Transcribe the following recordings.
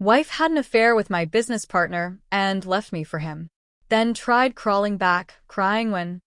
Wife had an affair with my business partner and left me for him. Then tried crawling back, crying when,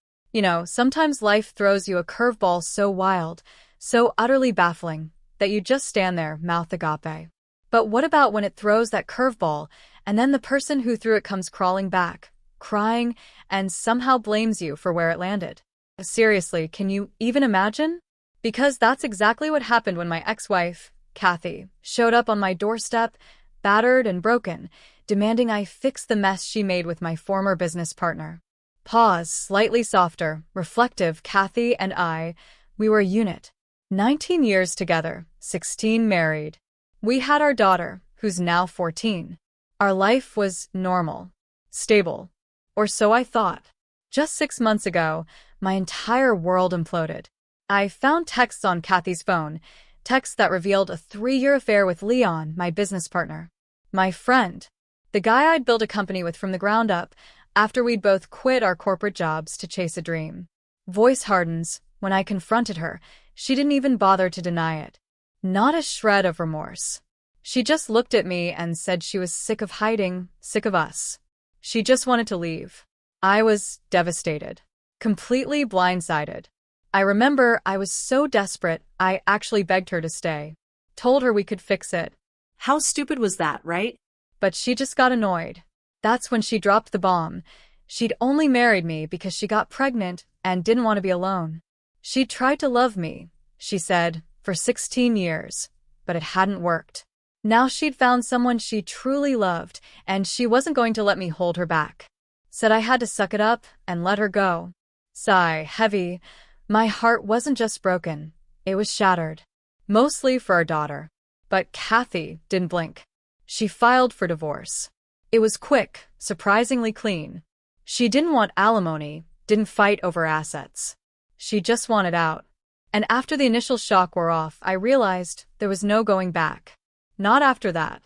sometimes life throws you a curveball so wild, so utterly baffling, that you just stand there, mouth agape. But what about when it throws that curveball, and then the person who threw it comes crawling back, crying, and somehow blames you for where it landed? Seriously, can you even imagine? Because that's exactly what happened when my ex-wife, Kathy, showed up on my doorstep, battered and broken, demanding I fix the mess she made with my former business partner. Pause, slightly softer, reflective. Kathy and I, we were a unit. 19 years together, 16 married. We had our daughter, who's now 14. Our life was normal, stable, or so I thought. Just 6 months ago, my entire world imploded. I found texts on Kathy's phone, texts that revealed a 3-year affair with Leon, my business partner. My friend, the guy I'd built a company with from the ground up after we'd both quit our corporate jobs to chase a dream. Voice hardens. When I confronted her, she didn't even bother to deny it. Not a shred of remorse. She just looked at me and said she was sick of hiding, sick of us. She just wanted to leave. I was devastated, completely blindsided. I remember I was so desperate, I actually begged her to stay. Told her we could fix it. How stupid was that, right? But she just got annoyed. That's when she dropped the bomb. She'd only married me because she got pregnant and didn't want to be alone. She tried to love me, she said, for 16 years, but it hadn't worked. Now she'd found someone she truly loved, and she wasn't going to let me hold her back. Said I had to suck it up and let her go. Sigh, heavy. My heart wasn't just broken, it was shattered. Mostly for our daughter. But Kathy didn't blink. She filed for divorce. It was quick, surprisingly clean. She didn't want alimony, didn't fight over assets. She just wanted out. And after the initial shock wore off, I realized there was no going back. Not after that.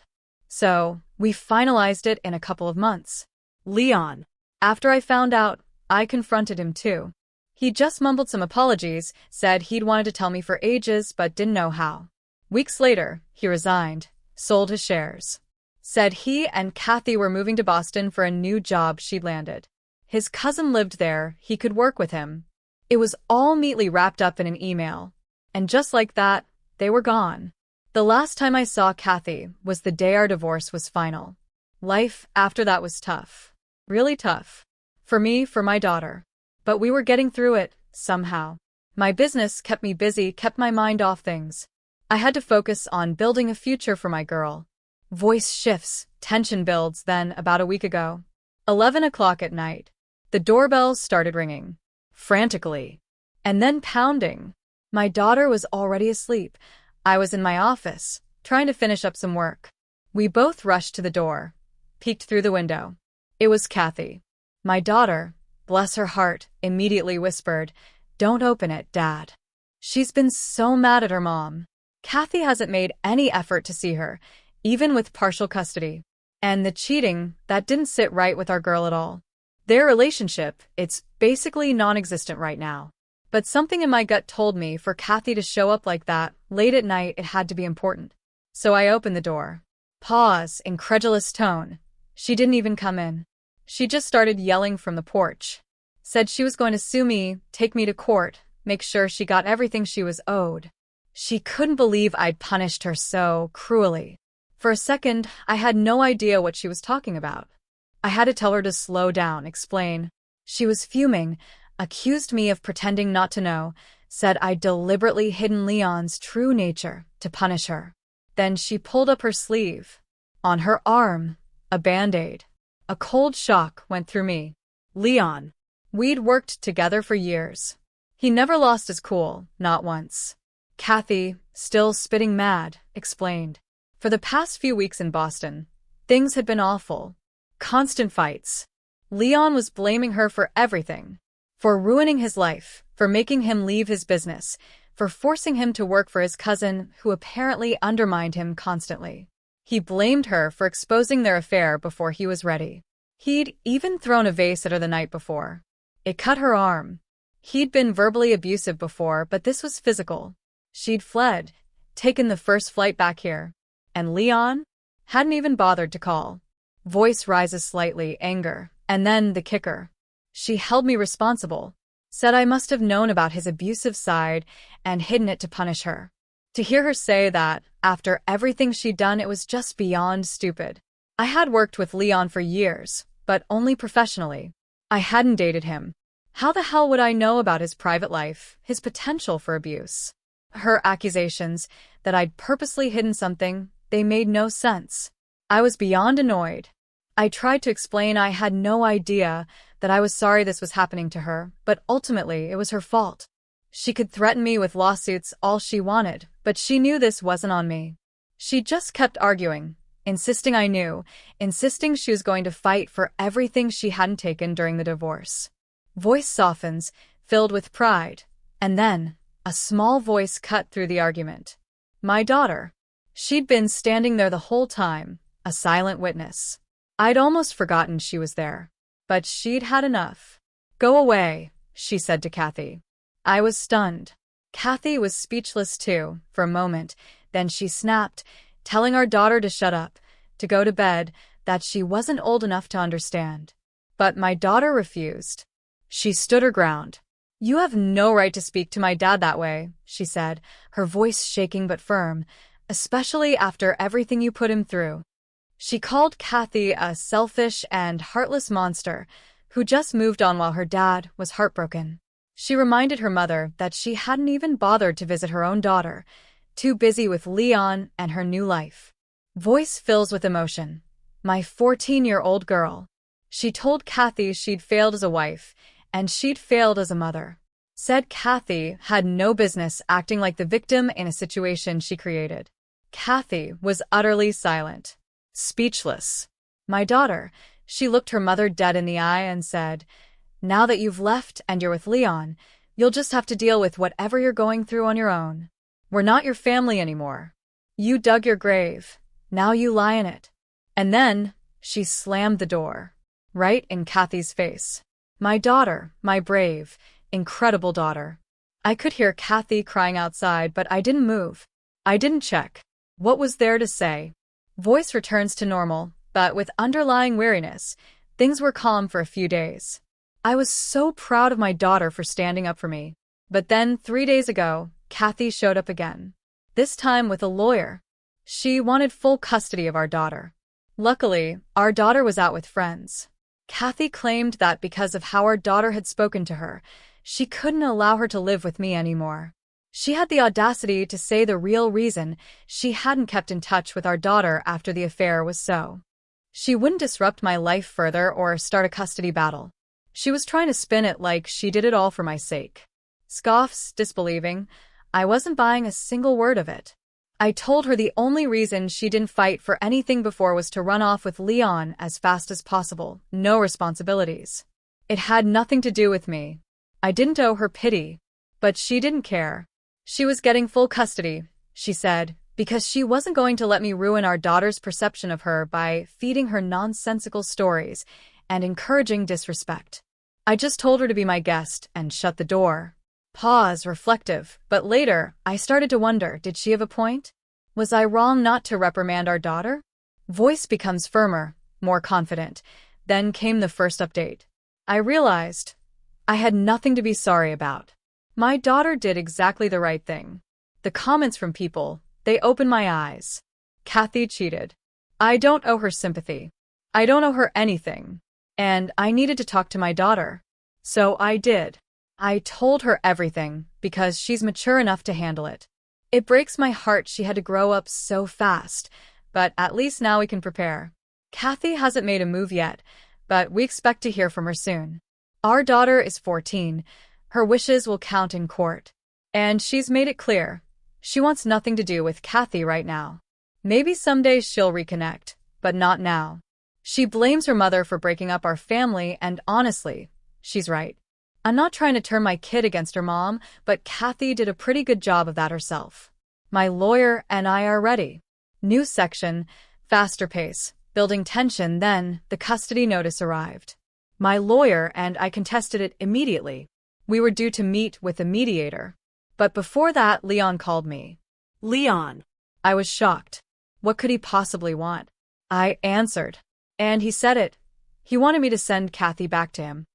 So, we finalized it in a couple of months. Leon. After I found out, I confronted him too. He just mumbled some apologies, said he'd wanted to tell me for ages but didn't know how. Weeks later, he resigned, sold his shares. Said he and Kathy were moving to Boston for a new job she'd landed. His cousin lived there, he could work with him. It was all neatly wrapped up in an email. And just like that, they were gone. The last time I saw Kathy was the day our divorce was final. Life after that was tough. Really tough. For me, for my daughter. But we were getting through it, somehow. My business kept me busy, kept my mind off things. I had to focus on building a future for my girl. Voice shifts, tension builds, then, about a week ago, 11 o'clock at night, the doorbells started ringing. Frantically. And then pounding. My daughter was already asleep. I was in my office, trying to finish up some work. We both rushed to the door, peeked through the window. It was Kathy. My daughter, bless her heart, immediately whispered, "Don't open it, Dad." She's been so mad at her mom. Kathy hasn't made any effort to see her, even with partial custody. And the cheating, that didn't sit right with our girl at all. Their relationship, it's basically non-existent right now. But something in my gut told me for Kathy to show up like that, late at night, it had to be important. So I opened the door. Pause, incredulous tone. She didn't even come in. She just started yelling from the porch. Said she was going to sue me, take me to court, make sure she got everything she was owed. She couldn't believe I'd punished her so cruelly. For a second, I had no idea what she was talking about. I had to tell her to slow down, explain. She was fuming, accused me of pretending not to know, said I'd deliberately hidden Leon's true nature to punish her. Then she pulled up her sleeve. On her arm, a Band-Aid. A cold shock went through me. Leon. We'd worked together for years. He never lost his cool, not once. Kathy, still spitting mad, explained. For the past few weeks in Boston, things had been awful. Constant fights. Leon was blaming her for everything. For ruining his life, for making him leave his business, for forcing him to work for his cousin, who apparently undermined him constantly. He blamed her for exposing their affair before he was ready. He'd even thrown a vase at her the night before. It cut her arm. He'd been verbally abusive before, but this was physical. She'd fled, taken the first flight back here. And Leon Hadn't even bothered to call. Voice rises slightly, anger. And then the kicker. She held me responsible. Said I must have known about his abusive side and hidden it to punish her. To hear her say that, after everything she'd done, it was just beyond stupid. I had worked with Leon for years, but only professionally. I hadn't dated him. How the hell would I know about his private life, his potential for abuse? Her accusations that I'd purposely hidden something, they made no sense. I was beyond annoyed. I tried to explain I had no idea, that I was sorry this was happening to her, but ultimately it was her fault. She could threaten me with lawsuits all she wanted, but she knew this wasn't on me. She just kept arguing, insisting I knew, insisting she was going to fight for everything she hadn't taken during the divorce. Voice softens, filled with pride, and then, a small voice cut through the argument. My daughter. She'd been standing there the whole time, a silent witness. I'd almost forgotten she was there. But she'd had enough. Go away, she said to Kathy. I was stunned. Kathy was speechless too, for a moment, then she snapped, telling our daughter to shut up, to go to bed, that she wasn't old enough to understand. But my daughter refused. She stood her ground. You have no right to speak to my dad that way, she said, her voice shaking but firm, especially after everything you put him through. She called Kathy a selfish and heartless monster who just moved on while her dad was heartbroken. She reminded her mother that she hadn't even bothered to visit her own daughter, too busy with Leon and her new life. Voice fills with emotion. My 14-year-old girl. She told Kathy she'd failed as a wife, and she'd failed as a mother. Said Kathy had no business acting like the victim in a situation she created. Kathy was utterly silent. Speechless. My daughter, she looked her mother dead in the eye and said, now that you've left and you're with Leon, you'll just have to deal with whatever you're going through on your own. We're not your family anymore. You dug your grave. Now you lie in it. And then, she slammed the door. Right in Kathy's face. My daughter, my brave, incredible daughter. I could hear Kathy crying outside, but I didn't move. I didn't check. What was there to say? Voice returns to normal, but with underlying weariness. Things were calm for a few days. I was so proud of my daughter for standing up for me. But then, 3 days ago, Kathy showed up again. This time with a lawyer. She wanted full custody of our daughter. Luckily, our daughter was out with friends. Kathy claimed that because of how our daughter had spoken to her, she couldn't allow her to live with me anymore. She had the audacity to say the real reason she hadn't kept in touch with our daughter after the affair was so. She wouldn't disrupt my life further or start a custody battle. She was trying to spin it like she did it all for my sake. Scoffs, disbelieving. I wasn't buying a single word of it. I told her the only reason she didn't fight for anything before was to run off with Leon as fast as possible, no responsibilities. It had nothing to do with me. I didn't owe her pity. But she didn't care. She was getting full custody, she said, because she wasn't going to let me ruin our daughter's perception of her by feeding her nonsensical stories and encouraging disrespect. I just told her to be my guest and shut the door. Pause, reflective, but later, I started to wonder, did she have a point? Was I wrong not to reprimand our daughter? Voice becomes firmer, more confident. Then came the first update. I realized I had nothing to be sorry about. My daughter did exactly the right thing. The comments from people, they opened my eyes. Kathy cheated. I don't owe her sympathy. I don't owe her anything. And I needed to talk to my daughter. So I did. I told her everything, because she's mature enough to handle it. It breaks my heart she had to grow up so fast, but at least now we can prepare. Kathy hasn't made a move yet, but we expect to hear from her soon. Our daughter is 14. Her wishes will count in court. And she's made it clear. She wants nothing to do with Kathy right now. Maybe someday she'll reconnect, but not now. She blames her mother for breaking up our family, and honestly, she's right. I'm not trying to turn my kid against her mom, but Kathy did a pretty good job of that herself. My lawyer and I are ready. New section, faster pace, building tension. Then the custody notice arrived. My lawyer and I contested it immediately. We were due to meet with a mediator. But before that, Leon called me. Leon. I was shocked. What could he possibly want? I answered. And he said it. He wanted me to send Kathy back to him.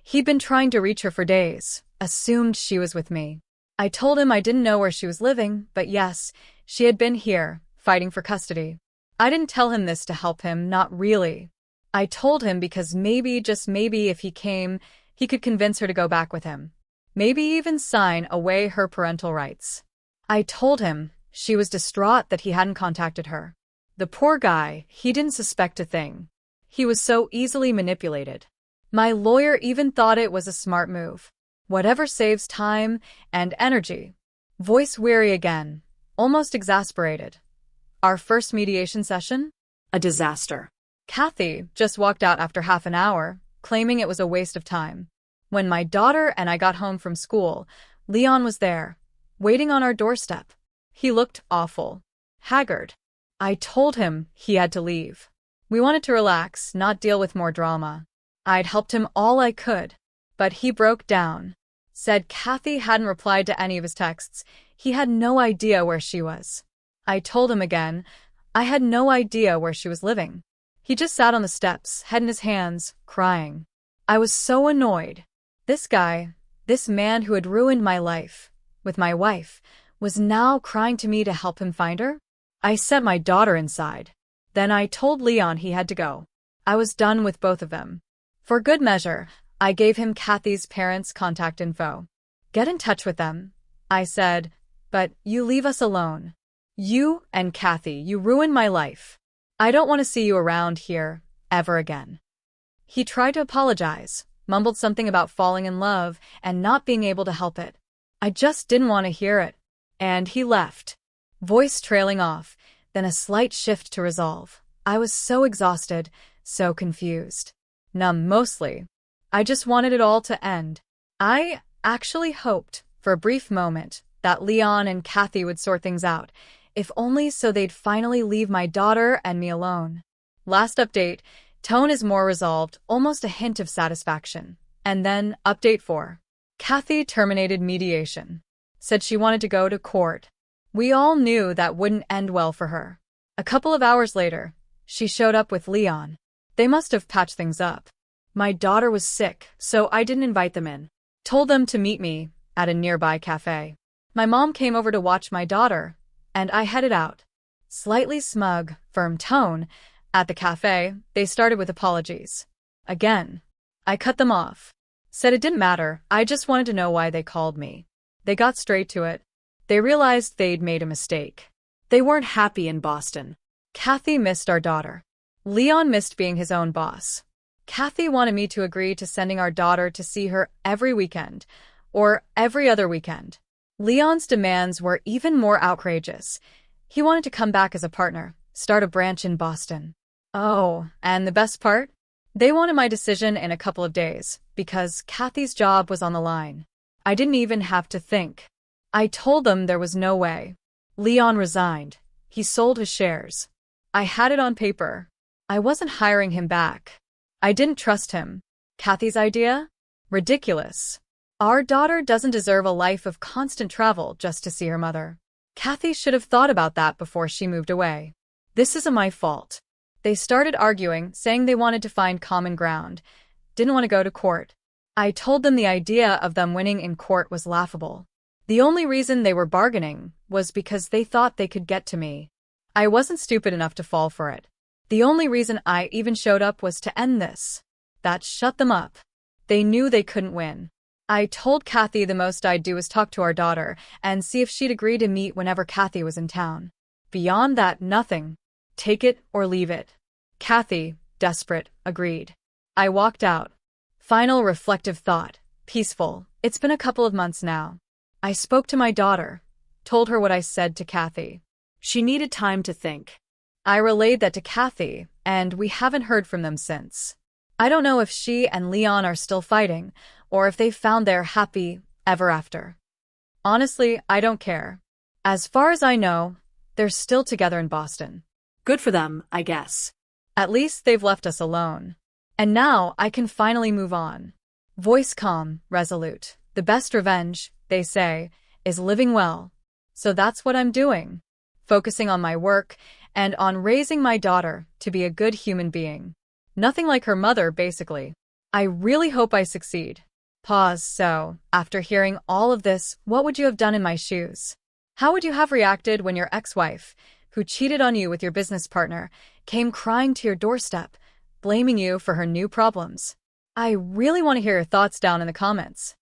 He'd been trying to reach her for days, assumed she was with me. I told him I didn't know where she was living, but yes, she had been here, fighting for custody. I didn't tell him this to help him, not really. I told him because maybe, just maybe, if he came, he could convince her to go back with him. Maybe even sign away her parental rights. I told him she was distraught that he hadn't contacted her. The poor guy, he didn't suspect a thing. He was so easily manipulated. My lawyer even thought it was a smart move. Whatever saves time and energy. Voice weary again, almost exasperated. Our first mediation session? A disaster. Kathy just walked out after half an hour, claiming it was a waste of time. When my daughter and I got home from school, Leon was there, waiting on our doorstep. He looked awful, haggard. I told him he had to leave. We wanted to relax, not deal with more drama. I'd helped him all I could, but he broke down. Said Kathy hadn't replied to any of his texts. He had no idea where she was. I told him again, I had no idea where she was living. He just sat on the steps, head in his hands, crying. I was so annoyed. This guy, this man who had ruined my life, with my wife, was now crying to me to help him find her? I sent my daughter inside. Then I told Leon he had to go. I was done with both of them. For good measure, I gave him Kathy's parents' contact info. Get in touch with them, I said, but you leave us alone. You and Kathy, you ruined my life. I don't want to see you around here, ever again. He tried to apologize, mumbled something about falling in love and not being able to help it. I just didn't want to hear it. And he left. Voice trailing off, then a slight shift to resolve. I was so exhausted, so confused. Numb mostly. I just wanted it all to end. I actually hoped, for a brief moment, that Leon and Kathy would sort things out, if only so they'd finally leave my daughter and me alone. Last update, tone is more resolved, almost a hint of satisfaction. And then, update 4. Kathy terminated mediation. Said she wanted to go to court. We all knew that wouldn't end well for her. A couple of hours later, she showed up with Leon. They must have patched things up. My daughter was sick, so I didn't invite them in. Told them to meet me at a nearby cafe. My mom came over to watch my daughter, and I headed out. Slightly smug, firm tone. At the cafe, they started with apologies. Again, I cut them off. Said it didn't matter, I just wanted to know why they called me. They got straight to it. They realized they'd made a mistake. They weren't happy in Boston. Kathy missed our daughter. Leon missed being his own boss. Kathy wanted me to agree to sending our daughter to see her every weekend, or every other weekend. Leon's demands were even more outrageous. He wanted to come back as a partner, start a branch in Boston. Oh, and the best part? They wanted my decision in a couple of days, because Kathy's job was on the line. I didn't even have to think. I told them there was no way. Leon resigned. He sold his shares. I had it on paper. I wasn't hiring him back. I didn't trust him. Kathy's idea? Ridiculous. Our daughter doesn't deserve a life of constant travel just to see her mother. Kathy should have thought about that before she moved away. This isn't my fault. They started arguing, saying they wanted to find common ground. Didn't want to go to court. I told them the idea of them winning in court was laughable. The only reason they were bargaining was because they thought they could get to me. I wasn't stupid enough to fall for it. The only reason I even showed up was to end this. That shut them up. They knew they couldn't win. I told Kathy the most I'd do was talk to our daughter and see if she'd agree to meet whenever Kathy was in town. Beyond that, nothing. Take it or leave it. Kathy, desperate, agreed. I walked out. Final reflective thought. Peaceful. It's been a couple of months now. I spoke to my daughter. Told her what I said to Kathy. She needed time to think. I relayed that to Kathy, and we haven't heard from them since. I don't know if she and Leon are still fighting, or if they found their happy ever after. Honestly, I don't care. As far as I know, they're still together in Boston. Good for them, I guess. At least they've left us alone. And now I can finally move on. Voice calm, resolute. The best revenge, they say, is living well. So that's what I'm doing. Focusing on my work and on raising my daughter to be a good human being. Nothing like her mother, basically. I really hope I succeed. Pause. So, after hearing all of this, what would you have done in my shoes? How would you have reacted when your ex-wife, who cheated on you with your business partner, came crying to your doorstep, blaming you for her new problems? I really want to hear your thoughts down in the comments.